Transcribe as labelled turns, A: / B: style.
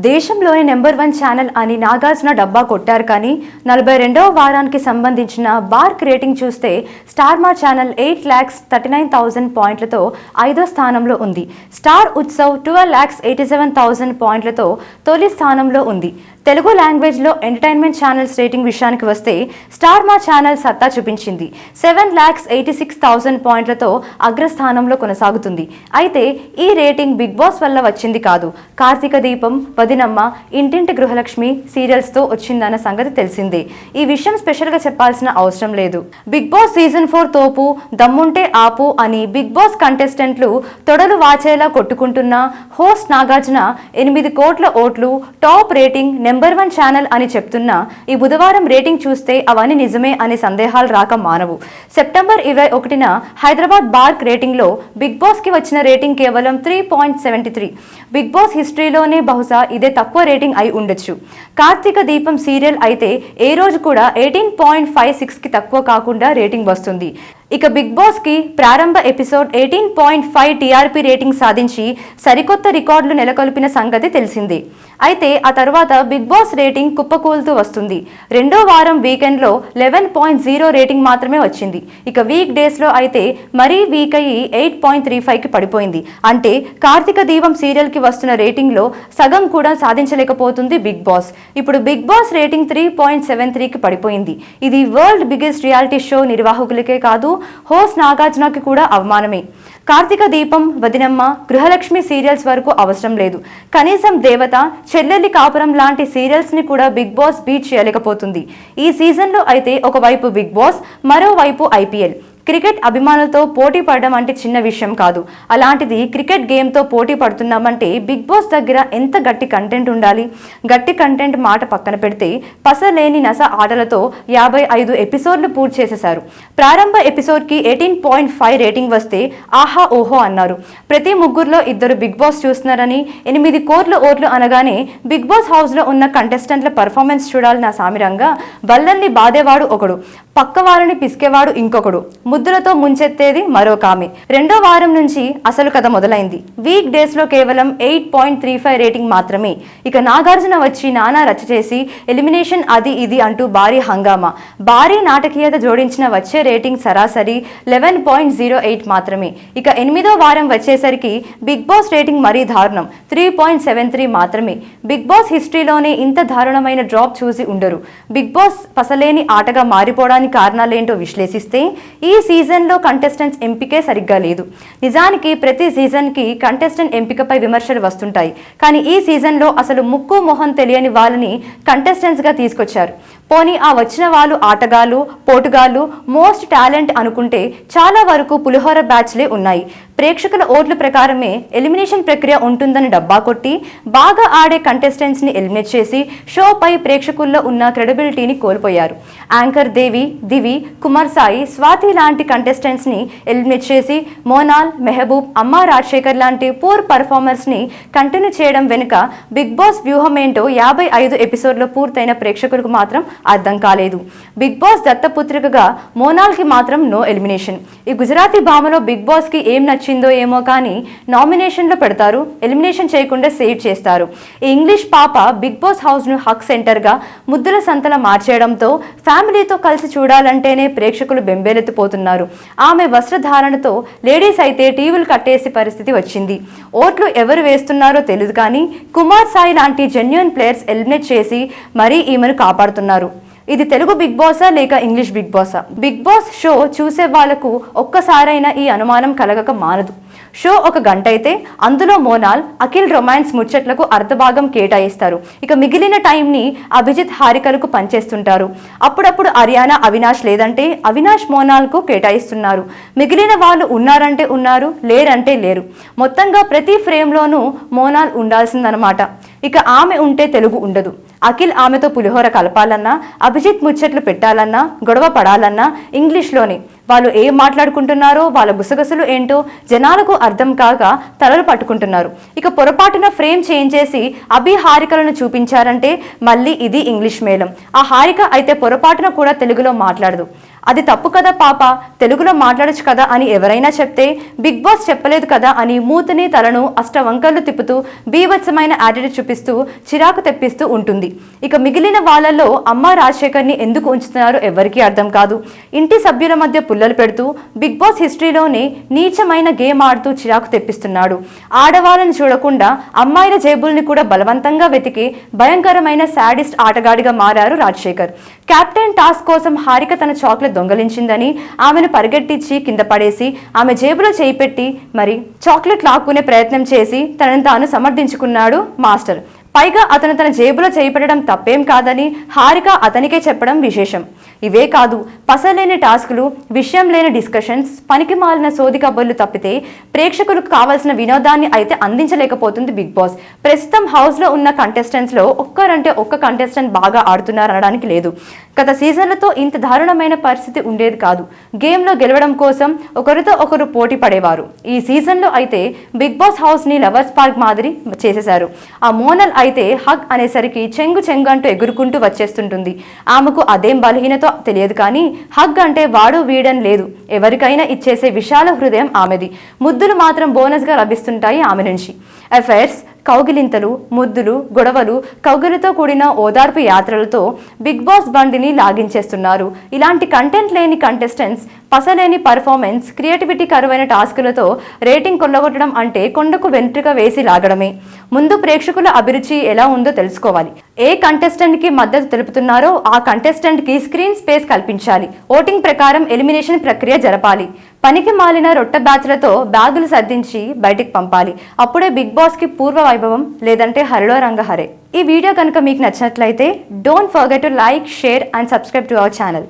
A: దేశంలోని number 1 channel అని నాగార్జున డబ్బా కొట్టారు. కానీ 42వ వారానికి సంబంధించిన బార్క్ రేటింగ్ చూస్తే స్టార్ మా ఛానల్ 8,39,000 పాయింట్లతో 5వ స్థానంలో ఉంది. స్టార్ ఉత్సవ్ 12,87,000 పాయింట్లతో తొలి స్థానంలో ఉంది. తెలుగు లాంగ్వేజ్లో ఎంటర్టైన్మెంట్ ఛానల్స్ రేటింగ్ విషయానికి వస్తే స్టార్ మా ఛానల్ సత్తా చూపించింది. 7,86,000 పాయింట్లతో అగ్రస్థానంలో కొనసాగుతుంది. అయితే ఈ రేటింగ్ బిగ్ బాస్ వల్ల వచ్చింది కాదు. కార్తీక దీపం, వదినమ్మ, ఇంటింటి గృహలక్ష్మి సీరియల్స్తో వచ్చిందన్న సంగతి తెలిసిందే. ఈ విషయం స్పెషల్గా చెప్పాల్సిన అవసరం లేదు. బిగ్ బాస్ సీజన్ 4 తోపు, దమ్ముంటే ఆపు అని బిగ్ బాస్ కంటెస్టెంట్లు తొడలు వాచేలా కొట్టుకుంటున్న హోస్ట్ నాగార్జున 8 కోట్ల ఓట్లు, టాప్ రేటింగ్, నెంబర్ 1 ఛానల్ అని చెప్తున్నా ఈ బుధవారం రేటింగ్ చూస్తే అవన్నీ నిజమే అనే సందేహాలు రాక మానవు. సెప్టెంబర్ 21న హైదరాబాద్ బార్క్ రేటింగ్లో బిగ్ బాస్కి వచ్చిన రేటింగ్ కేవలం 3.73. బిగ్ బాస్ హిస్టరీలోనే బహుశా ఇదే తక్కువ రేటింగ్ అయి ఉండొచ్చు. కార్తీక దీపం సీరియల్ అయితే ఏ రోజు కూడా 18.56కి తక్కువ కాకుండా రేటింగ్ వస్తుంది. ఇక బిగ్ బాస్కి ప్రారంభ ఎపిసోడ్ 18.5 టీఆర్పీ రేటింగ్ సాధించి సరికొత్త రికార్డులు నెలకొల్పిన సంగతి తెలిసిందే. అయితే ఆ తర్వాత బిగ్ బాస్ రేటింగ్ కుప్పకూలుతూ వస్తుంది. రెండో వారం వీకెండ్లో 11.0 రేటింగ్ మాత్రమే వచ్చింది. ఇక వీక్ డేస్లో అయితే మరీ వీక్ అయ్యి 8.35కి పడిపోయింది. అంటే కార్తీక దీపం సీరియల్కి వస్తున్న రేటింగ్లో సగం కూడా సాధించలేకపోతుంది బిగ్ బాస్. ఇప్పుడు బిగ్ బాస్ రేటింగ్ 3.73కి పడిపోయింది. ఇది వరల్డ్ బిగ్గెస్ట్ రియాలిటీ షో నిర్వాహకులకే కాదు, హోస్ట్ నాగార్జునకి కూడా అవమానమే. కార్తీక దీపం, వదినమ్మ, గృహలక్ష్మి సీరియల్స్ వరకు అవసరం లేదు. కనీసం దేవత, చెల్లెలి కాపురం లాంటి సీరియల్స్ని కూడా బిగ్ బాస్ బీట్ చేయలేకపోతుంది. ఈ సీజన్లో అయితే ఒకవైపు బిగ్ బాస్, మరోవైపు ఐపీఎల్. క్రికెట్ అభిమానులతో పోటీ పడడం అంటే చిన్న విషయం కాదు. అలాంటిది క్రికెట్ గేమ్తో పోటీ పడుతున్నామంటే బిగ్ బాస్ దగ్గర ఎంత గట్టి కంటెంట్ ఉండాలి. గట్టి కంటెంట్ మాట పక్కన పెడితే పసలేని నస ఆటలతో 55 ఎపిసోడ్లు పూర్తి చేసేశారు. ప్రారంభ ఎపిసోడ్కి 18.5 రేటింగ్ వస్తే ఆహా ఓహో అన్నారు. ప్రతి ముగ్గురులో ఇద్దరు బిగ్ బాస్ చూస్తున్నారని 8 కోట్ల ఓట్లు అనగానే బిగ్ బాస్ హౌస్లో ఉన్న కంటెస్టెంట్ల పర్ఫార్మెన్స్ చూడాలి నా సామిరంగా. బల్లల్ని బాధేవాడు ఒకడు, పక్క వారిని పిసికేవాడు ఇంకొకడు, ముద్దులతో ముంచెత్తేది మరొక ఆమె. రెండో వారం నుంచి అసలు కథ మొదలైంది. వీక్ డేస్లో కేవలం 8.35 రేటింగ్ మాత్రమే. ఇక నాగార్జున వచ్చి నానా రచ్చ చేసి ఎలిమినేషన్ అది ఇది అంటూ భారీ హంగామా, భారీ నాటకీయత జోడించిన వచ్చే రేటింగ్ సరాసరి 11.08 మాత్రమే. ఇక 8వ వారం వచ్చేసరికి బిగ్ బాస్ రేటింగ్ మరీ దారుణం, 3.73 మాత్రమే. బిగ్ బాస్ హిస్టరీలోనే ఇంత దారుణమైన డ్రాప్ చూసి ఉండరు. బిగ్ బాస్ పసలేని ఆటగా మారిపోవడానికి కారణాలేంటో విశ్లేషిస్తే ఈ సీజన్లో కంటెస్టెంట్స్ ఎంపికే సరిగ్గా లేదు. నిజానికి ప్రతి సీజన్కి కంటెస్టెంట్ ఎంపికపై విమర్శలు వస్తుంటాయి. కానీ ఈ సీజన్లో అసలు ముక్కు మొహం తెలియని వాళ్ళని కంటెస్టెంట్స్గా తీసుకొచ్చారు. పోనీ ఆ వచ్చిన వాళ్ళు ఆటగాళ్ళు, పోటుగాళ్ళు, మోస్ట్ టాలెంట్ అనుకుంటే చాలా వరకు పులిహోర బ్యాచ్లే ఉన్నాయి. ప్రేక్షకుల ఓట్ల ప్రకారమే ఎలిమినేషన్ ప్రక్రియ ఉంటుందని డబ్బా కొట్టి బాగా ఆడే కంటెస్టెంట్స్ని ఎలిమినేట్ చేసి షోపై ప్రేక్షకుల్లో ఉన్న క్రెడిబిలిటీని కోల్పోయారు. యాంకర్ దేవి, దివి, కుమార్ సాయి, స్వాతి లాంటి కంటెస్టెంట్స్ని ఎలిమినేట్ చేసి మోనాల్, మెహబూబ్, అమ్మా రాజశేఖర్ లాంటి పూర్ పర్ఫార్మర్స్ని కంటిన్యూ చేయడం వెనుక బిగ్ బాస్ వ్యూహం ఏంటో 55 ఎపిసోడ్లో పూర్తయిన ప్రేక్షకులకు మాత్రం అర్థం కాలేదు. బిగ్ బాస్ దత్తపుత్రికగా మోనాల్కి మాత్రం నో ఎలిమినేషన్. ఈ గుజరాతీ భామలో బిగ్ బాస్కి ఏం నచ్చిందో ఏమో కానీ నామినేషన్లో పెడతారు, ఎలిమినేషన్ చేయకుండా సేవ్ చేస్తారు. ఈ ఇంగ్లీష్ పాప బిగ్ బాస్ హౌస్ను హక్ సెంటర్గా ముద్దుల సంతల మార్చేయడంతో ఫ్యామిలీతో కలిసి చూడాలంటేనే ప్రేక్షకులు బెంబేలెత్తిపోతున్నారు. ఆమె వస్త్రధారణతో లేడీస్ అయితే టీవీలు కట్టేసి పరిస్థితి వచ్చింది. ఓట్లు ఎవరు వేస్తున్నారో తెలియదు కానీ కుమార్ సాయి లాంటి జెన్యూన్ ప్లేయర్స్ ఎలిమినేట్ చేసి మరీ ఈమెను కాపాడుతున్నారు. ఇది తెలుగు బిగ్ బాసా లేక ఇంగ్లీష్ బిగ్ బాసా? బిగ్ బాస్ షో చూసే వాళ్లకు ఒక్కసారైనా ఈ అనుమానం కలగక మానదు. షో 1 గంట అయితే అందులో మోనాల్, అఖిల్ రొమాన్స్ ముచ్చట్లకు అర్ధభాగం కేటాయిస్తారు. ఇక మిగిలిన టైంని అభిజిత్, హారికలకు పనిచేస్తుంటారు. అప్పుడప్పుడు అరియానా, అవినాష్ లేదంటే అవినాష్, మోనాల్కు కేటాయిస్తున్నారు. మిగిలిన వాళ్ళు ఉన్నారంటే ఉన్నారు, లేరంటే లేరు. మొత్తంగా ప్రతి ఫ్రేమ్లోనూ మోనాల్ ఉండాల్సిందనమాట. ఇక ఆమె ఉంటే తెలుగు ఉండదు. అఖిల్ ఆమెతో పులిహోర కలపాలన్నా, అభిజిత్ ముచ్చట్లు పెట్టాలన్నా, గొడవ పడాలన్నా ఇంగ్లీష్లోనే. వాళ్ళు ఏం మాట్లాడుకుంటున్నారో, వాళ్ళ గుసగుసలు ఏంటో జనాలకు అర్థం కాక తలలు పట్టుకుంటున్నారు. ఇక పొరపాటున ఫ్రేమ్ చేంజ్ చేసి అభి, హారికలను చూపించారంటే మళ్ళీ ఇది ఇంగ్లీష్ మేళం. ఆ హారిక అయితే పొరపాటున కూడా తెలుగులో మాట్లాడదు. అది తప్పు కదా పాప, తెలుగులో మాట్లాడొచ్చు కదా అని ఎవరైనా చెప్తే బిగ్ బాస్ చెప్పలేదు కదా అని మూతిని తలను అష్టవంకర్లు తిప్పుతూ బీభత్సమైన యాటిట్యూడ్ చూపిస్తూ చిరాకు తెప్పిస్తూ ఉంటుంది. ఇక మిగిలిన వాళ్ళల్లో అమ్మ రాజశేఖర్ని ఎందుకు ఉంచుతున్నారో ఎవరికీ అర్థం కాదు. ఇంటి సభ్యుల మధ్య పుల్లలు పెడుతూ బిగ్ బాస్ హిస్టరీలోనే నీచమైన గేమ్ ఆడుతూ చిరాకు తెప్పిస్తున్నాడు. ఆడవాళ్ళని చూడకుండా అమ్మాయిల జేబుల్ని కూడా బలవంతంగా వెతికి భయంకరమైన శాడిస్ట్ ఆటగాడిగా మారారు రాజశేఖర్. కెప్టెన్ టాస్క్ కోసం హారిక తన చాక్లెట్ దొంగలించిందని ఆమెను పరిగెట్టించి కింద పడేసి ఆమె జేబులో చేయి పెట్టి మరి చాక్లెట్ లాక్కునే ప్రయత్నం చేసి తనను తాను సమర్థించుకున్నాడు మాస్టర్. పైగా అతను తన జేబులో చేయి పెట్టడం తప్పేం కాదని హారిక అతనికే చెప్పడం విశేషం. ఇవే కాదు, పసలేని టాస్కులు, విషయం లేని డిస్కషన్స్, పనికి మాలిన సోది కబుర్లు తప్పితే ప్రేక్షకులకు కావాల్సిన వినోదాన్ని అయితే అందించలేకపోతుంది బిగ్ బాస్. ప్రస్తుతం హౌస్లో ఉన్న కంటెస్టెంట్స్లో ఒక్కరంటే ఒక్క కంటెస్టెంట్ బాగా ఆడుతున్నారు అనడానికి లేదు. గత సీజన్లతో ఇంత దారుణమైన పరిస్థితి ఉండేది కాదు. గేమ్లో గెలవడం కోసం ఒకరితో ఒకరు పోటీ పడేవారు. ఈ సీజన్లో అయితే బిగ్ బాస్ హౌస్ని లవర్స్ పార్క్ మాదిరి చేసేశారు. ఆ మోనల్ అయితే హగ్ అనేసరికి చెంగు చెంగు అంటూ ఎగురుకుంటూ వచ్చేస్తుంటుంది. ఆమెకు అదేం బలహీనతో తెలియదు కానీ హగ్ అంటే వాడు వీడని లేదు. ఎవరికైనా ఇచ్చేసే విశాల హృదయం ఆమెది. ముద్దులు మాత్రం బోనస్గా లభిస్తుంటాయి ఆమె నుంచి. అఫైర్స్, కౌగిలింతలు, ముద్దులు, గొడవలు, కౌగిలితో కూడిన ఓదార్పు యాత్రలతో బిగ్ బాస్ బండిని లాగించేస్తున్నారు. ఇలాంటి కంటెంట్ లేని కంటెస్టెంట్స్, పసలేని పర్ఫార్మెన్స్, క్రియేటివిటీ కరువైన టాస్కులతో రేటింగ్ కొల్లగొట్టడం అంటే కొండకు వెంట్రుక వేసి లాగడమే. ముందు ప్రేక్షకుల అభిరుచి ఎలా ఉందో తెలుసుకోవాలి. ఏ కంటెస్టెంట్కి మద్దతు తెలుపుతున్నారో ఆ కంటెస్టెంట్కి స్క్రీన్ స్పేస్ కల్పించాలి. ఓటింగ్ ప్రకారం ఎలిమినేషన్ ప్రక్రియ జరపాలి. పనికి మాలిన రొట్ట బ్యాచ్లతో బ్యాగులు సర్దించి బయటికి పంపాలి. అప్పుడే బిగ్ బాస్కి పూర్వ వైభవం, లేదంటే హరిలో రంగహరే. ఈ వీడియో కనుక మీకు నచ్చినట్లయితే don't forget to like, share and subscribe to our channel.